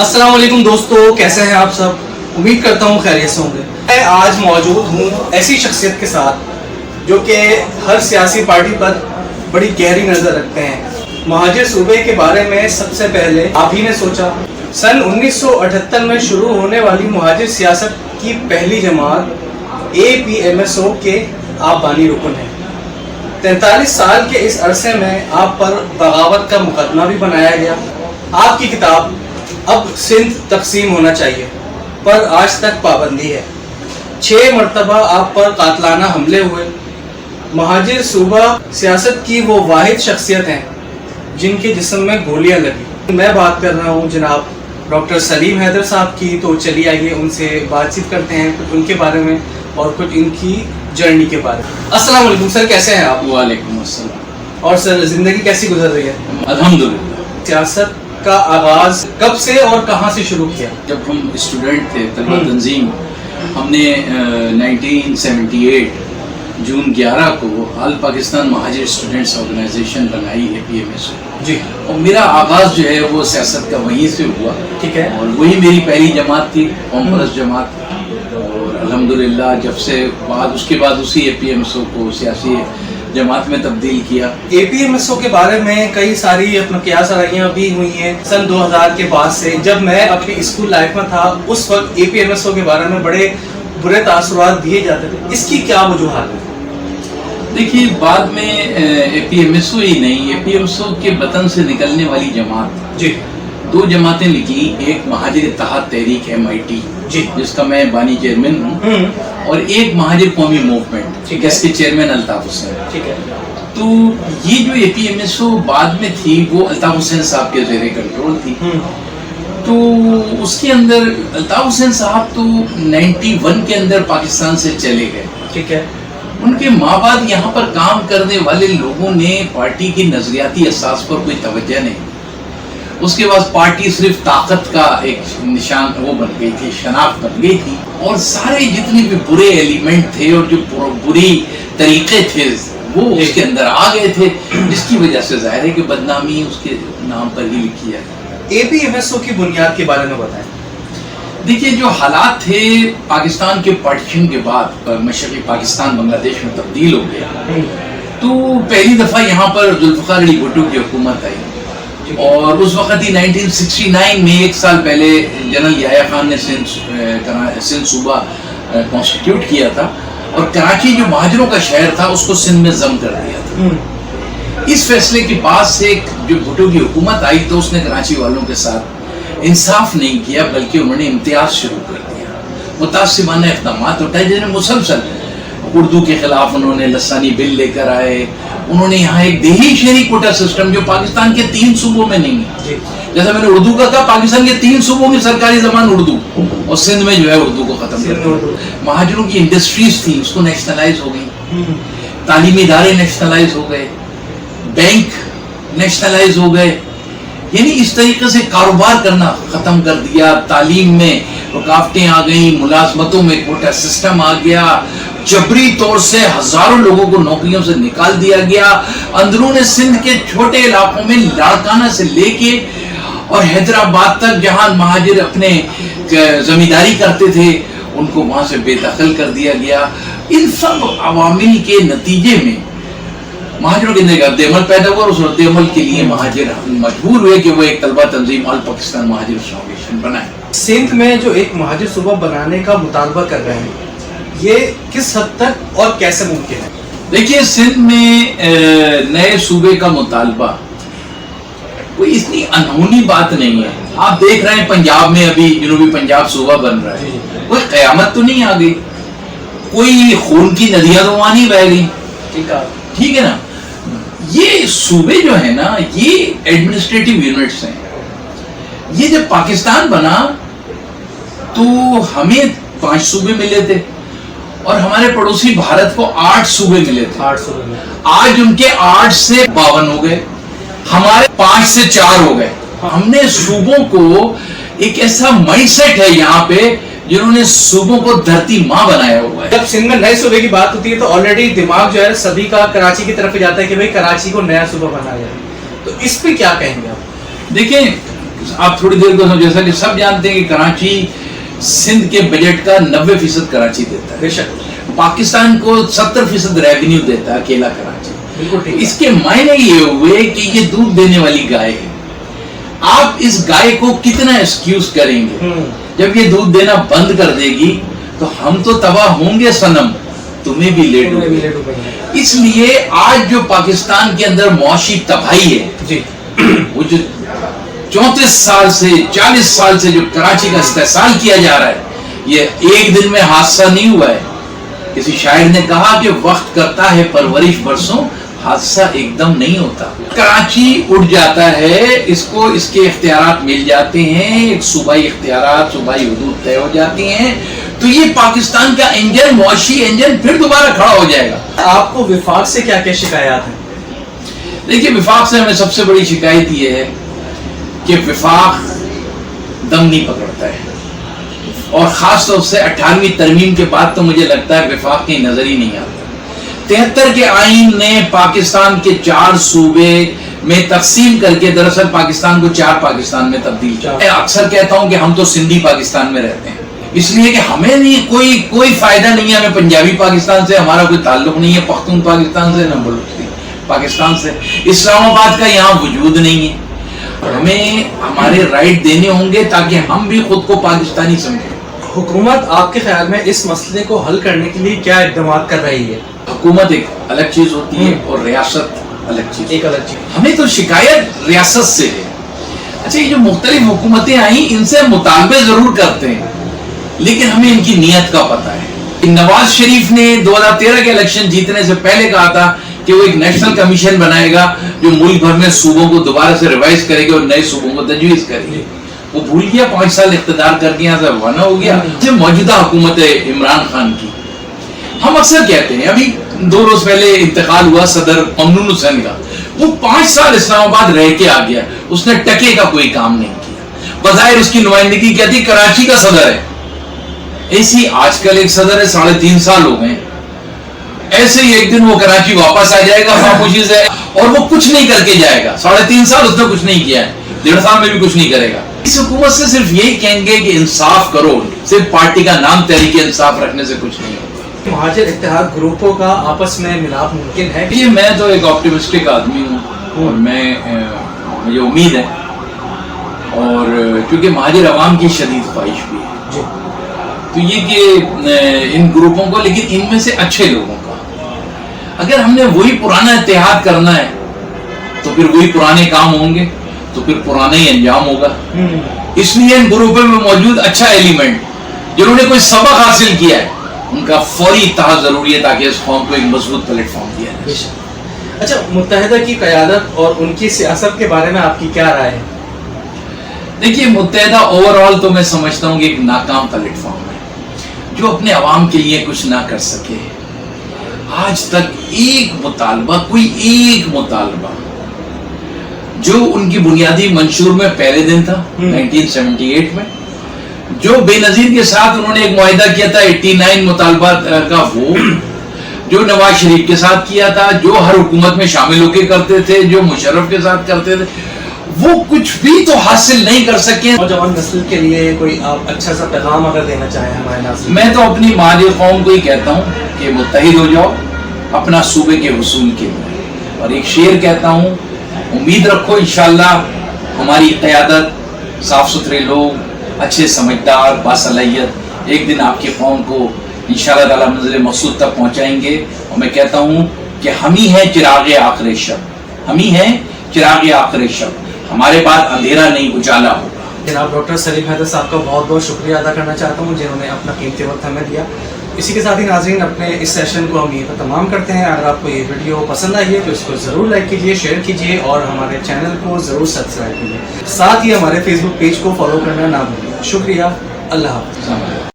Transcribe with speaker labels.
Speaker 1: अस्सलाम वालेकुम दोस्तों, कैसे हैं आप सब। उम्मीद करता हूँ खैरियत से होंगे। मैं आज मौजूद हूँ ऐसी शख्सियत के साथ जो कि हर सियासी पार्टी पर बड़ी गहरी नज़र रखते हैं। महाजिर सूबे के बारे में सबसे पहले आप ही ने सोचा। सन 1978 में शुरू होने वाली महाजिर सियासत की पहली जमात APMSO के आप बानी रुकन हैं। 43 साल के इस अरसे में आप पर बगावत का मुकदमा भी बनाया गया। आपकी किताब अब सिंध तकसीम होना चाहिए पर आज तक पाबंदी है। 6 मरतबा आप पर कातलाना हमले हुए। महाजिर सूबा सियासत की वो वाहिद शख्सियत हैं जिनके जिस्म में गोलियां लगी। मैं बात कर रहा हूँ जनाब डॉक्टर सलीम हैदर साहब की। तो चलिए आइए उनसे बातचीत करते हैं, कुछ उनके बारे में और कुछ इनकी जर्नी के बारे में। अस्सलाम वालेकुम सर, कैसे हैं आप।
Speaker 2: वालेकुम अस्सलाम।
Speaker 1: और सर ज़िंदगी कैसी गुजर रही है।
Speaker 2: अल्हम्दुलिल्लाह।
Speaker 1: सियासत का आगाज़ कब से और कहाँ से शुरू किया।
Speaker 2: जब हम स्टूडेंट थे तलबा तंजीम, हमने 1978 जून 11 को all Pakistan Muhajir students organisation बनाई APMSO
Speaker 1: जी।
Speaker 2: और मेरा आगाज़ जो है वो सियासत का वहीं से हुआ।
Speaker 1: ठीक है।
Speaker 2: और वही मेरी पहली जमात थी, कॉमर्स जमात। और अल्हम्दुलिल्लाह जब से उसके बाद उसी APMSO को सियासी जमात में तब्दील किया।
Speaker 1: APMSO के बारे में कई सारी अपना क्या सराहियाँ भी हुई हैं सन 2000 के बाद से। जब मैं अपनी स्कूल लाइफ में था उस वक्त APMSO के बारे में बड़े बुरे तासुरात दिए जाते थे। इसकी क्या वजूहात है।
Speaker 2: देखिए, बाद में APMSO ही नहीं, APMSO के वतन से निकलने वाली जमात
Speaker 1: जी
Speaker 2: 2 जमातें निकली। एक महाजिर इत्तेहाद तहरीक MIT
Speaker 1: जी,
Speaker 2: जिसका मैं बानी चेयरमैन हूँ, और एक महाजिर कौमी मूवमेंट जिसके चेयरमैन अल्ताफ हुसैन।
Speaker 1: ठीक है।
Speaker 2: तो ये जो APMSO बाद में थी वो अल्ताफ हुसैन साहब के ज़ेरे कंट्रोल थी। तो उसके अंदर अल्ताफ हुसैन साहब तो 91 के अंदर पाकिस्तान से चले गए।
Speaker 1: ठीक है।
Speaker 2: उनके माँ बाप यहाँ पर काम करने वाले लोगों ने पार्टी की नजरियाती असास पर कोई तवज्जो नहीं। उसके बाद पार्टी सिर्फ ताकत का एक निशान वो बन गई थी, शनाख्त बन गई थी। और सारे जितने भी बुरे एलिमेंट थे और जो बुरी तरीके थे वो उसके अंदर आ गए थे, जिसकी वजह से जाहिर है कि बदनामी उसके नाम पर ही लिखी है।
Speaker 1: APMSO की बुनियाद के बारे में बताएं।
Speaker 2: देखिए, जो हालात थे पाकिस्तान के पार्टीशन के बाद मशरक़ी पाकिस्तान बांग्लादेश में तब्दील हो गया। तो पहली दफ़ा यहाँ पर जुल्फ़िकार अली भुट्टो की हुकूमत आई। और उस वक़्त ही 1969 में 1 साल पहले जनरल याह्या खान ने सिंध सूबा कॉन्स्टिट्यूट किया था और कराची जो महाजरों का शहर था उसको सिंध में ज़म कर दिया था। इस फैसले के बाद से जो भुट्टो की हुकूमत आई तो उसने कराची वालों के साथ इंसाफ नहीं किया, बल्कि उन्होंने इम्तियाज शुरू कर दिया। मुतासिबाना इक़दामात उठाए, जिन्हें मुसलसल उर्दू के खिलाफ उन्होंने लसानी बिल लेकर आए। उन्होंने यहाँ एक देही शहरी कोटा सिस्टम जो पाकिस्तान के 3 सूबों में नहीं है। जैसा मैंने उर्दू का कहा, पाकिस्तान के 3 सूबों में सरकारी जबान उर्दू और सिंध में जो है उर्दू को खत्म कर दिया। महाजरों की इंडस्ट्रीज थी उसको नेशनलाइज हो गई, तालीमी इदारे नेशनलाइज हो गए, बैंक नेशनलाइज हो गए। यानी इस तरीके से कारोबार करना ख़त्म कर दिया। तालीम में रुकावटें आ गई, मुलाजमतों में कोटा सिस्टम आ गया, जबरी तौर से हज़ारों लोगों को नौकरियों से निकाल दिया गया। अंदरून सिंध के छोटे इलाकों में लाड़काना से लेके और हैदराबाद तक जहाँ महाजिर अपने जमींदारी करते थे उनको वहाँ से बेदखल कर दिया गया। इन सब अवामिल के नतीजे में महाजिरों के अंदर रद्द-ए-अमल पैदा हुआ और उस रद्द-ए-अमल के लिए महाजिर मजबूर हुए कि वो एक तलबा तंजीम ऑल पाकिस्तान महाजिर फाउंडेशन बनाए।
Speaker 1: सिंध में जो एक महाजिर सूबा बनाने का मुतालबा कर रहे हैं, ये किस हद तक और कैसे मुमकिन है।
Speaker 2: देखिए, सिंध में नए सूबे का मुतालबा कोई इतनी अनहोनी बात नहीं है। आप देख रहे हैं पंजाब में अभी जनूबी पंजाब सूबा बन रहा है, कोई क़यामत तो नहीं आ गई, कोई खून की नदियां तो वहां नहीं बह गई। ठीक है ना। ये सूबे जो है ना, ये एडमिनिस्ट्रेटिव यूनिट्स हैं। ये जब पाकिस्तान बना तो हमें 5 सूबे मिले थे और हमारे पड़ोसी भारत को 8 सूबे मिले थे।
Speaker 1: 8 सूबे में
Speaker 2: आज उनके 8 से 52 हो गए, हमारे 5 से 4 हो गए। हमने सूबों को एक ऐसा माइंडसेट है यहाँ पे जिन्होंने सूबों को धरती माँ बनाया हुआ है।
Speaker 1: जब सिंध में नए सूबे की बात होती है तो ऑलरेडी दिमाग जो है सभी का कराची की तरफ जाता है कि भाई कराची को नया सूबा बनाया जाए। तो इस पे क्या कहेंगे आप।
Speaker 2: देखिए, آپ تھوڑی دیر کو جیسا کہ سب جانتے ہیں کہ کراچی سندھ کے بجٹ کا 90% کراچی دیتا ہے،
Speaker 1: بے شک
Speaker 2: پاکستان کو 70% ریونیو دیتا ہے اکیلا کراچی.
Speaker 1: بالکل ٹھیک.
Speaker 2: اس کے معنی یہ ہوئے کہ یہ دودھ دینے والی گائے ہے، آپ اس گائے کو کتنا ایکسکیوز کریں گے؟ جب یہ دودھ دینا بند کر دے گی تو ہم تو تباہ ہوں گے صنم، تمہیں بھی لیٹ ہوگی. اس لیے آج جو پاکستان کے اندر معاشی تباہی ہے
Speaker 1: جی،
Speaker 2: وہ جو 34 سال سے 40 سال سے جو کراچی کا استحصال کیا جا رہا ہے، یہ ایک دن میں حادثہ نہیں ہوا ہے. کسی شاعر نے کہا کہ وقت کرتا ہے پرورش برسوں، حادثہ ایک دم نہیں ہوتا. کراچی اٹھ جاتا ہے، اس کو اس کے اختیارات مل جاتے ہیں، ایک صوبائی اختیارات، صوبائی حدود طے ہو جاتی ہیں، تو یہ پاکستان کا انجن، معاشی انجن پھر دوبارہ کھڑا ہو جائے گا.
Speaker 1: آپ کو وفاق سے کیا کیا شکایات ہیں؟
Speaker 2: دیکھیے، وفاق سے ہمیں سب سے بڑی شکایت یہ ہے کہ وفاق دم نہیں پکڑتا ہے، اور خاص طور سے 18ویں ترمیم کے بعد تو مجھے لگتا ہے وفاق کی نظر ہی نہیں آتا. 73 کے آئین نے پاکستان کے 4 صوبے میں تقسیم کر کے دراصل پاکستان کو 4 پاکستان میں تبدیل کیا. میں اکثر کہتا ہوں کہ ہم تو سندھی پاکستان میں رہتے ہیں، اس لیے کہ ہمیں نہیں کوئی فائدہ نہیں ہے، ہمیں پنجابی پاکستان سے ہمارا کوئی تعلق نہیں ہے، پختون پاکستان سے، نہ بلوچستان پاکستان سے، اسلام آباد کا یہاں وجود نہیں ہے. ہمیں ہمارے رائٹ دینے ہوں گے تاکہ ہم بھی خود کو پاکستانی سمجھیں.
Speaker 1: حکومت آپ کے خیال میں اس مسئلے کو حل کرنے کے لیے کیا اقدامات کر رہی ہے؟
Speaker 2: حکومت ایک الگ چیز ہوتی ہے اور ریاست الگ چیز.
Speaker 1: ایک الگ چیز.
Speaker 2: ہمیں تو شکایت ریاست سے ہے. اچھا، یہ جو مختلف حکومتیں آئیں ان سے مطالبے ضرور کرتے ہیں، لیکن ہمیں ان کی نیت کا پتہ ہے. نواز شریف نے 2013 کے الیکشن جیتنے سے پہلے کہا تھا کہ وہ ایک نیشنل کمیشن بنائے گا جو ملک بھر میں صوبوں کو دوبارہ سے ریوائز کرے گا اور نئے صوبوں کو تجویز کرے گی. وہ بھول گیا، 5 سال اقتدار کر کے یہاں سے روانہ ہو گیا. موجودہ حکومت عمران خان کی، ہم اکثر کہتے ہیں، ابھی 2 روز پہلے انتقال ہوا صدر ممنون حسین کا، وہ 5 سال اسلام آباد رہ کے آ گیا، اس نے ٹکے کا کوئی کام نہیں کیا. بظاہر اس کی نمائندگی کیا تھی؟ کراچی کا صدر ہے. ایسی آج کل ایک صدر ہے، 3.5 سال ہو گئے، ایسے ہی ایک دن وہ کراچی واپس آ جائے گا خاموشی سے، اور وہ کچھ نہیں کر کے جائے گا. 3.5 سال اس نے کچھ نہیں کیا ہے، 1.5 سال میں بھی کچھ نہیں کرے گا. اس حکومت سے صرف یہی کہیں گے کہ انصاف کرو، صرف پارٹی کا نام تحریک انصاف رکھنے سے کچھ نہیں ہوتا.
Speaker 1: مہاجر اتحاد گروپوں کا آپس میں ملاپ ممکن ہے؟
Speaker 2: یہ میں تو ایک آپٹیمسٹک آدمی ہوں، اور مجھے امید ہے، اور کیونکہ مہاجر عوام کی شدید خواہش بھی ہے، تو یہ کہ ان گروپوں کو، لیکن ان میں سے اچھے لوگوں کا، اگر ہم نے وہی پرانا اتحاد کرنا ہے تو پھر وہی پرانے کام ہوں گے، تو پھر پرانا ہی انجام ہوگا. اس لیے ان گروپوں میں موجود اچھا ایلیمنٹ جنہوں نے کوئی سبق حاصل کیا ہے، ان کا فوری اتحاد ضروری ہے تاکہ اس قوم کو ایک مضبوط پلیٹ فارم دیا جائے.
Speaker 1: اچھا، متحدہ کی قیادت اور ان کی سیاست کے بارے میں آپ کی کیا رائے ہے؟
Speaker 2: دیکھیے، متحدہ اوور آل تو میں سمجھتا ہوں کہ ایک ناکام پلیٹ فارم ہے جو اپنے عوام کے لیے کچھ نہ کر سکے. آج تک کوئی ایک مطالبہ جو ان کی بنیادی منشور میں پہلے دن تھا 1978 میں، جو بے نظیر کے ساتھ انہوں نے ایک معاہدہ کیا تھا 89 مطالبات کا، وہ جو نواز شریف کے ساتھ کیا تھا، جو ہر حکومت میں شامل ہو کے کرتے تھے، جو مشرف کے ساتھ کرتے تھے، وہ کچھ بھی تو حاصل نہیں کر سکے.
Speaker 1: نوجوان نسل کے لیے کوئی آپ اچھا سا پیغام اگر دینا چاہیں ہمارے ناظرین؟
Speaker 2: میں تو اپنی مہاجر قوم کو ہی کہتا ہوں کہ متحد ہو جاؤ اپنا صوبے کے حصول کے لیے، اور ایک شعر کہتا ہوں، امید رکھو انشاءاللہ ہماری قیادت، صاف ستھرے لوگ، اچھے سمجھدار، باصلاحیت ایک دن آپ کی قوم کو انشاءاللہ تعالی منزل مقصود تک پہنچائیں گے. اور میں کہتا ہوں کہ ہم ہی ہیں چراغ آخر شب، ہم ہی ہیں چراغ آخر شب، ہمارے بعد اندھیرا نہیں اجالا ہوگا.
Speaker 1: جناب ڈاکٹر سلیم حیدر صاحب کا بہت بہت شکریہ ادا کرنا چاہتا ہوں جنہوں نے اپنا قیمتی وقت ہمیں دیا. اسی کے ساتھ ہی ناظرین، اپنے اس سیشن کو ہم یہ تمام کرتے ہیں. اگر آپ کو یہ ویڈیو پسند آئی ہے تو اس کو ضرور لائک کیجیے، شیئر کیجیے، اور ہمارے چینل کو ضرور سبسکرائب کیجیے. ساتھ ہی ہمارے فیس بک پیج کو فالو کرنا نہ بھولیں. شکریہ، اللہ حافظ.